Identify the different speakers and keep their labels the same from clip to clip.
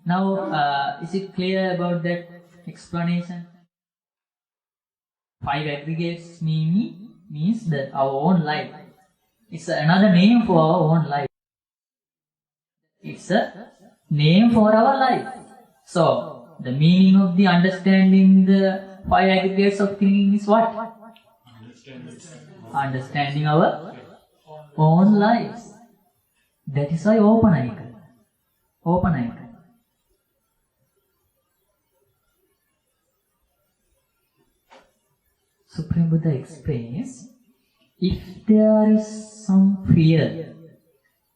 Speaker 1: Now, is it clear about that explanation? 5 aggregates means that our own life. It's another name for our own life. It's a name for our life. So, the meaning of the understanding the 5 aggregates of thinking is what? Understanding our own lives. That is why Opanayika. Opanayika. Supreme Buddha explains, if there is some fear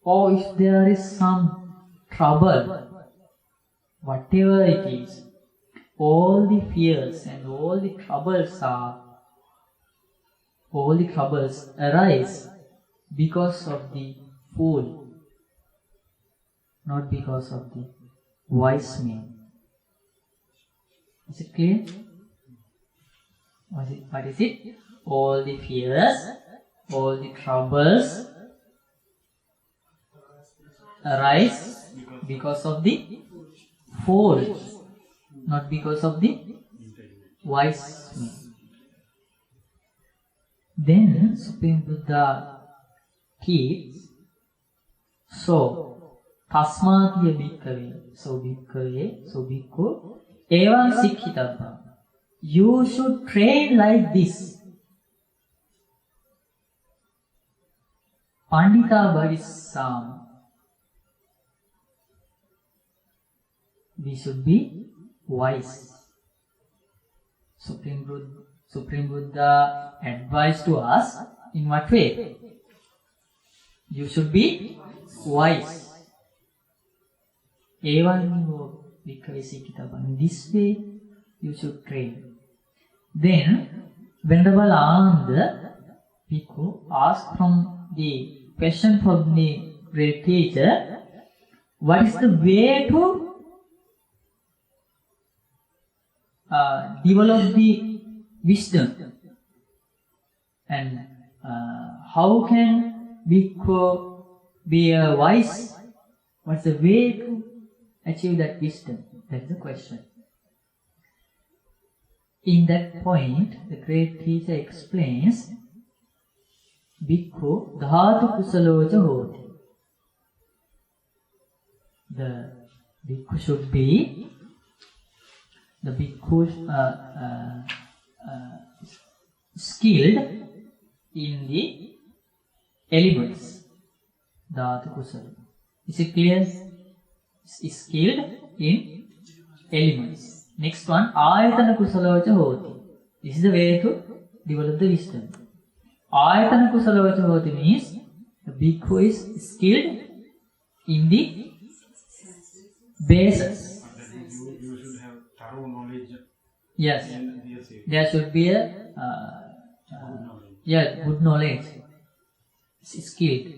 Speaker 1: or if there is some trouble, whatever it is, all the fears and all the troubles arise because of the fool, not because of the wise man. Is it clear? What is it? All the fears, all the troubles arise because of the fool, not because of the wise man. Then Supreme Buddha keeps, so tasmatiya bhikkhave, so bhikkhu, evam sikkhitabba. You should train like this. Pandita Bharisam. We should be wise. Supreme Buddha advised to us in what way? You should be wise. Evannivo bhikkhave sikkhitabba. In this way, you should train. Then, Venerable Ananda Bhikkhu asked from the question from the great teacher, what is the way to develop the wisdom? And how can Bhikkhu be wise? What's the way to achieve that wisdom? That's the question. In that point, the great teacher explains, Bhikkhu dhātu kusaloca hoti. The bhikkhu should be, the bhikkhu skilled in the elements. Dhātu kusala. Is it clear? Is skilled in elements. Next one, ayatana kusaloca hoti. This is the way to develop the wisdom. Ayatana kusaloca hoti means the bhikkhu is skilled in the basis.
Speaker 2: You should have thorough knowledge.
Speaker 1: Yes, there should be a good knowledge. Skilled.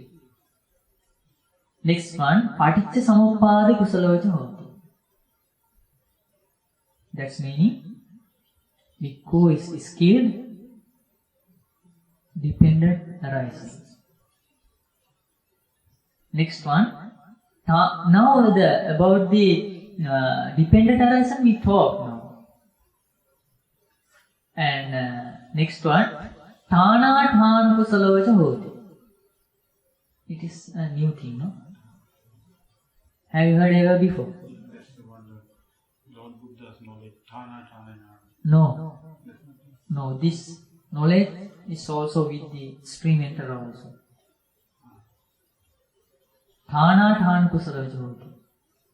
Speaker 1: Next one, paticca samuppada kusaloca hoti. That's meaning bhikkhu is skilled, dependent arises. Next one, now about the dependent arising we talk now. And next one, thana thāna kusaloca hoti. It is a new thing, no? Have you heard ever before? No, this knowledge is also with the experimental also. Thāna thāna kusaloca hoti.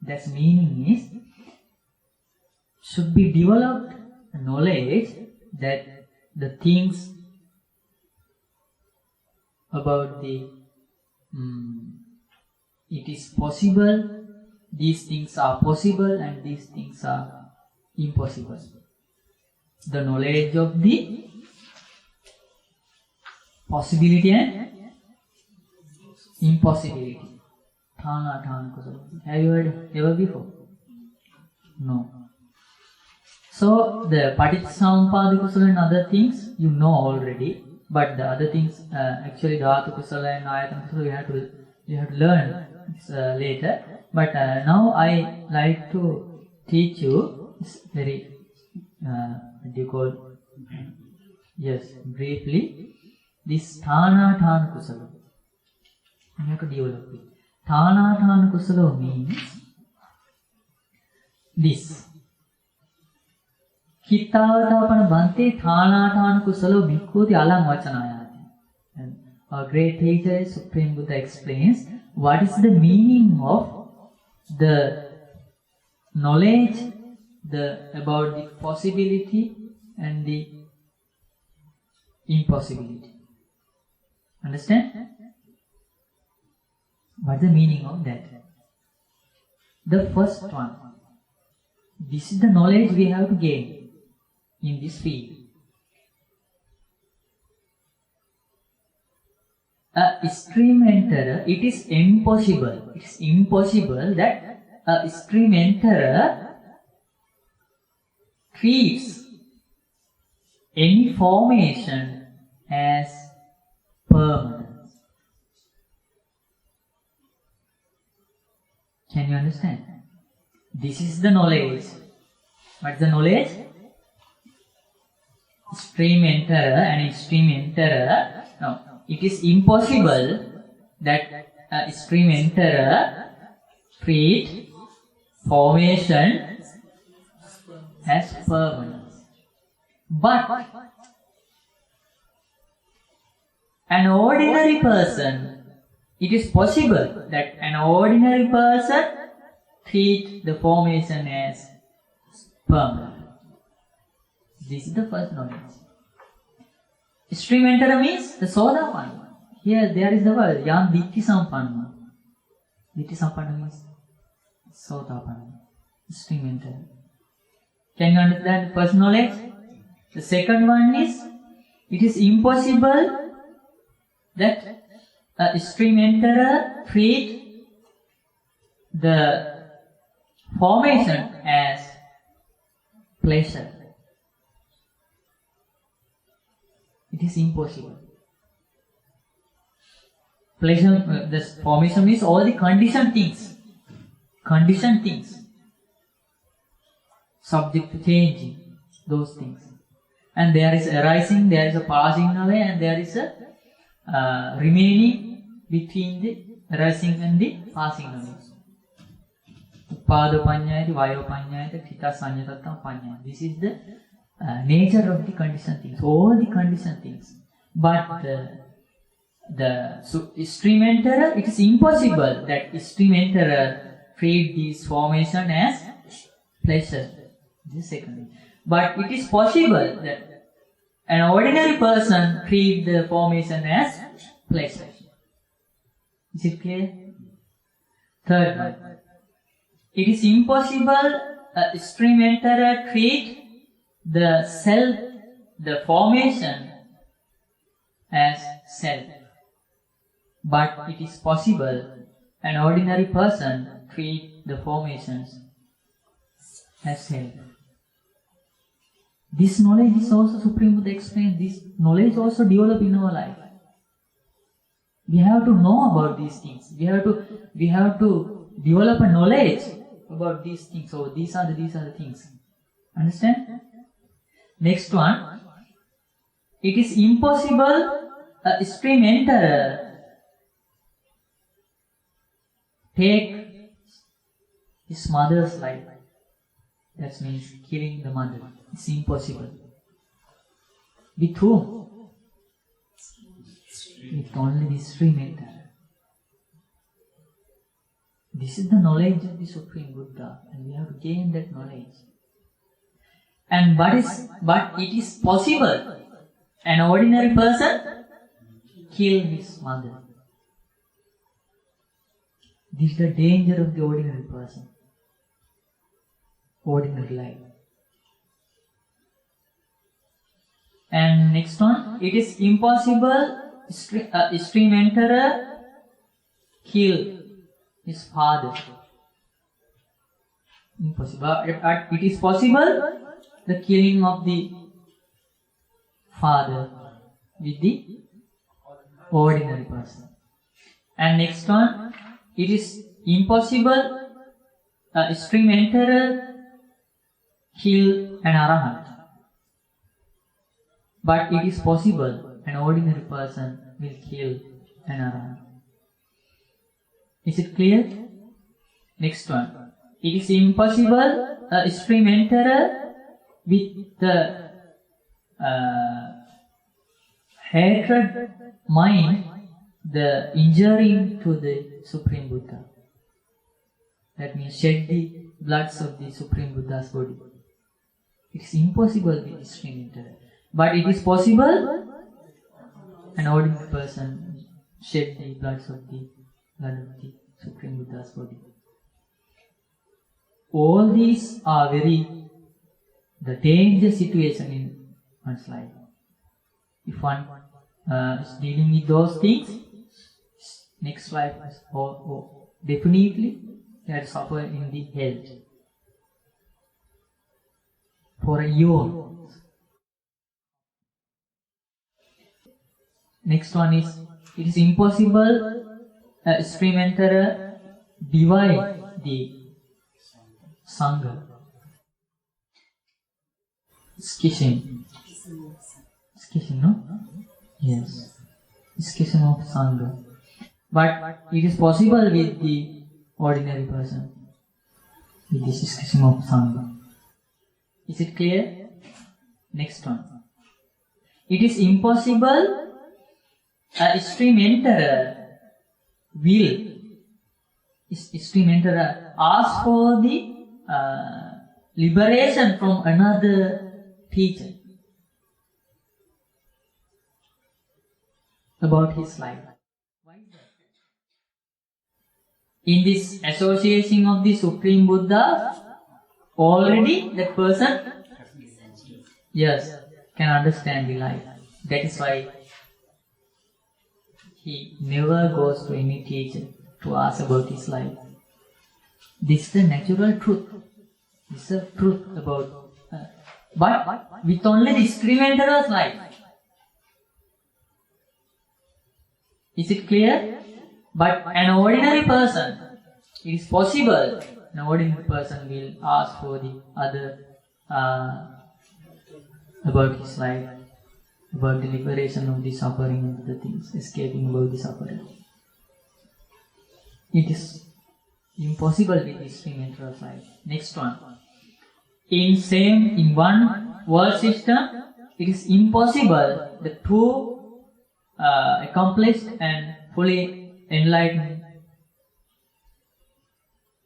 Speaker 1: That's meaning is, should be developed knowledge that the things about the it is possible, these things are possible and these things are impossible. The knowledge of the possibility and impossibility. Thāna thāna kusala. Have you heard ever before? No. So the paticcasamuppada kusala and other things you know already, but the other things actually dhātu kusala and ayatana kusala you have to learn later. But now I like to teach you very, what do you call, yes, briefly, this Thana Thana Kusala. You have to develop it. Thana Thana Kusala means this. Kittavatapan Bhante Thana Thana Kusala Bhikkhuti Alang Vachanayati. And our great teacher Supreme Buddha explains what is the meaning of the knowledge about the possibility and the impossibility. Understand? What's the meaning of that? The first one. This is the knowledge we have to gain in this field. A stream enterer, it is impossible. It is impossible that a stream enterer treats any formation as permanent. Can you understand? This is the knowledge. What's the knowledge? Stream enterer and stream enterer. No, it is impossible that a stream enterer treat formation as permanent. But an ordinary person, it is possible that an ordinary person treat the formation as permanent. This is the first knowledge. Stream enterer means the Sodapanna. Here there is the word Yam Ditthi Sampanna. Ditthi Sampanna means Sodapanna. Stream enterer. Can you understand the first knowledge? The second one is, it is impossible that a stream enterer treat the formation as pleasure. It is impossible. Pleasure, this formation means all the conditioned things. Conditioned things. Subject to changing. Those things. And there is arising, there is a passing away, and there is a remaining between the arising and the passing away. Upada Panyayati, Vayo Panyayati, Thita Sanyatatam Panyayati. This is the nature of the conditioned things, all the conditioned things. But the stream enterer, it is impossible that stream enterer treat this formation as pleasure. This is second. But it is possible that an ordinary person treat the formation as pleasure. Is it clear? Third one. It is impossible a stream enterer treat the self, the formation as self. But it is possible an ordinary person treat the formations as self. This knowledge is also Supreme Buddha explains. This knowledge also develop in our life. We have to know about these things. We have to develop a knowledge about these things. So these are the things. Understand? Next one. It is impossible a stream enterer take his mother's life. That means killing the mother. It's impossible. With whom? With only the stream enterer. This is the knowledge of the Supreme Buddha, and we have to gain that knowledge. And but it is possible an ordinary person kill his mother. This is the danger of the ordinary person. Ordinary life. And next one, it is impossible a stream enterer kill his father. Impossible. It is possible the killing of the father with the ordinary person. And next one, it is impossible a stream enterer kill an arahant. But it is possible an ordinary person will kill an arahant. Is it clear? Next one. It is impossible a stream enterer with the hatred mind the injuring to the Supreme Buddha. That means shed the bloods of the Supreme Buddha's body. It is impossible with stream enterer. But it is possible an ordinary person shed the bloods of the Supreme Buddha's body. All these are the dangerous situation in one's life. If one is dealing with those things, next life is definitely they have to suffer in the hell for a year. Next one is, it is impossible a stream enterer divide the Sangha. Schism. Schism, no? Yes. Schism of Sangha. But it is possible with the ordinary person. With this schism of Sangha. Is it clear? Next one. It is impossible a stream enterer will, stream enterer asks for the liberation from another teacher about his life. Why is that? In this association of the Supreme Buddha, already that person, yes, can understand the life. That is why he never goes to any teacher to ask about his life. This is the natural truth. This is the truth about. But with only the stream enterer's life. Is it clear? But an ordinary person, it is possible an ordinary person will ask for the other about his life, about the liberation of the suffering and other things, escaping about the suffering. It is impossible with the stream enterer's life. Next one. In one world system, it is impossible the two accomplished and fully enlightened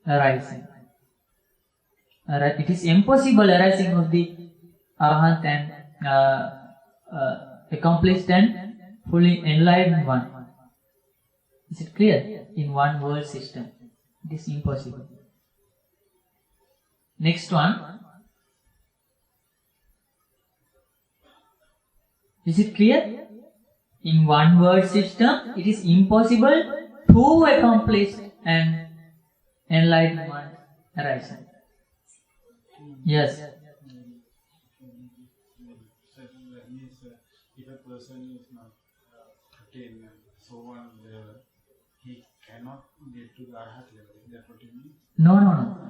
Speaker 1: arising. It is impossible arising of the Arahant and accomplished and fully enlightened one. Is it clear? In one world system, it is impossible. Next one. Is it clear? In one world system, it is impossible two accomplished and enlightened one arising. Yes.
Speaker 2: That means if a person is not attained so on level, he cannot get to the Arhat level. Is that what you mean?
Speaker 1: No.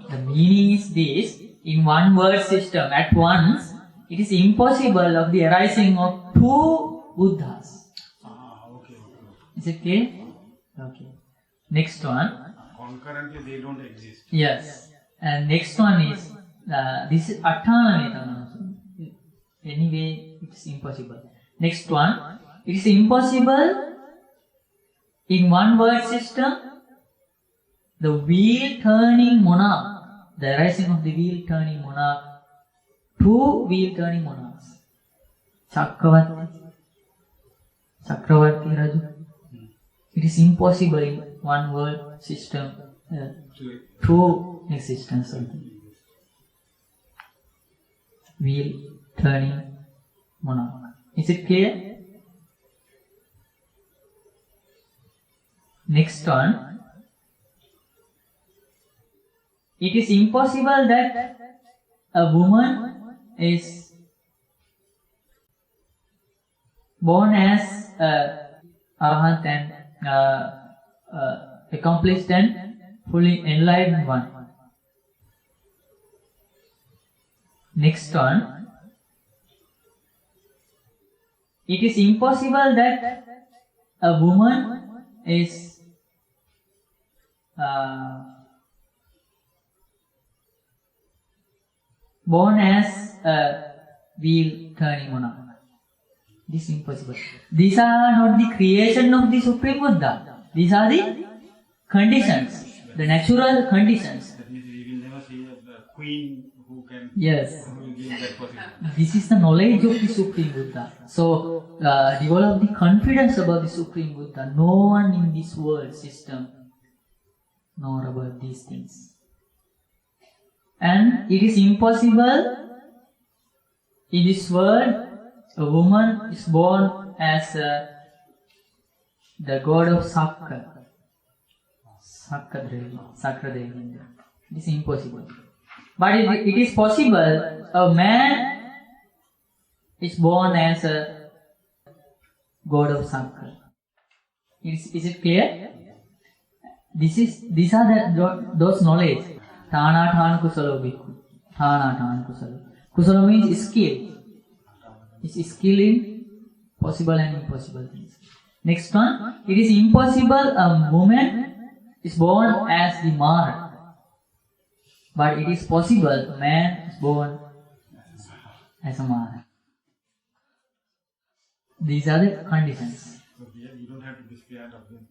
Speaker 1: The meaning is this: in one world system, at once, it is impossible of the arising of two Buddhas.
Speaker 2: Okay.
Speaker 1: Is it clear? Okay. Next one.
Speaker 2: Concurrently, they don't exist.
Speaker 1: Yes. And next one is this is Atthana. Anyway, it is impossible. Next one. It is impossible in one world system the wheel turning monarch, the rising of the wheel turning monarch, two wheel turning monarchs. Chakravarti Raju. It is impossible in one world system two existence of the wheel turning monarch. Is it clear? Next one. It is impossible that a woman is born as Arahant and accomplished and fully enlightened one. Next one. It is impossible that a woman is born as a wheel turning monarch. This is impossible. These are not the creation of the Supreme Buddha. These are the conditions, the natural conditions.
Speaker 2: That means we will never see a queen who can.
Speaker 1: Yes.
Speaker 2: Who will give that possibility.
Speaker 1: This is the knowledge of the Supreme Buddha. So, develop the confidence about the Supreme Buddha. No one in this world system knows about these things. And it is impossible in this world a woman is born as the god of Sakra. Sakradevi. It is impossible. But it is possible a man is born as a god of Sakra. Is it clear? These are those knowledge. Thana Thana Kusalo Bhikkhu. Thana Kusalo. Kusalo means skill. It's skill in possible and impossible things. Next one. It is impossible a woman is born as the Mara. But it is possible a man is born as a Mara. These are the conditions.
Speaker 2: So here you don't have to be scared of them.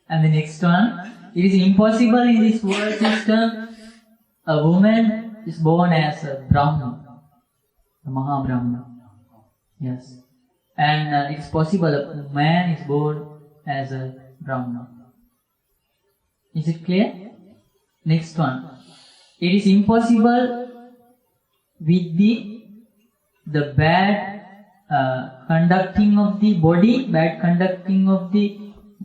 Speaker 1: And the next one. It is impossible in this world system a woman is born as a Brahman. A Maha Brahman. Yes. And it is possible a man is born as a Brahman. Is it clear? Next one. It is impossible with the bad conducting of the body, bad conducting of the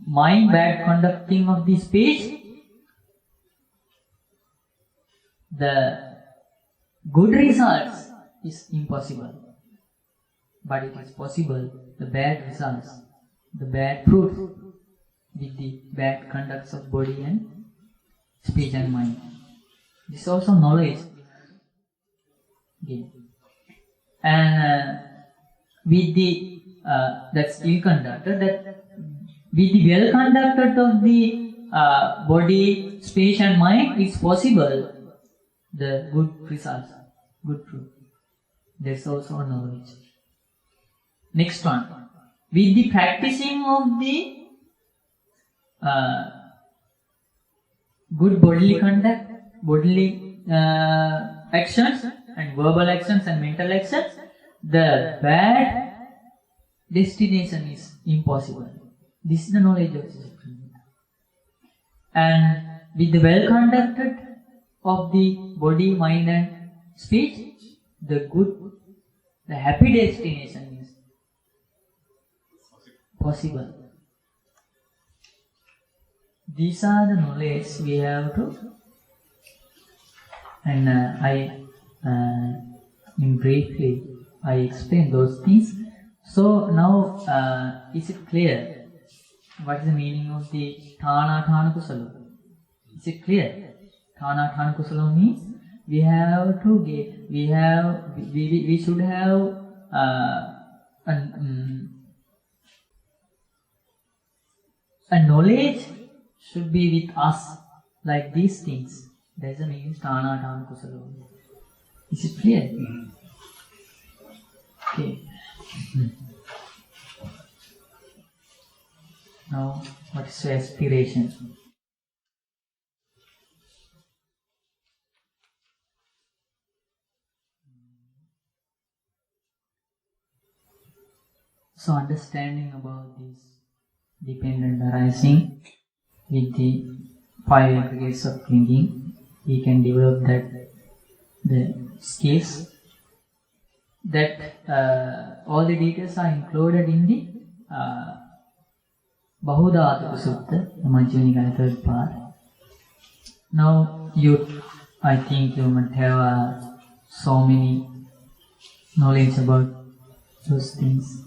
Speaker 1: mind, bad conducting of the speech, the good results is impossible. But it is possible, the bad results, the bad fruits with the bad conducts of body and speech and mind. This is also knowledge. Okay. And with the that's ill conducted, that with the well conducted of the body, speech and mind, it's possible the good results, good fruit. That's also knowledge. Next one. With the practicing of the good bodily conduct, bodily actions and verbal actions and mental actions, the bad destination is impossible. This is the knowledge of the Supreme Buddha. And with the well conducted of the body, mind and speech, the good, the happy destination is possible. These are the knowledge we have to, and in briefly I explain those things. So now is it clear what is the meaning of the Thana Thana Kusala? Is it clear? Thana Thana Kusala means we have to get, we should have a knowledge should be with us like these things. That's the meaning of Thana Thana Kusala. Is it clear? Okay. Now, what is your aspiration? So, understanding about this dependent arising with the 5 aggregates of thinking, we can develop the skills. That all the details are included in the Bahudhatuka Sutta, the Majjhima Nikaya third part. Now, I think you might have so many knowledge about those things.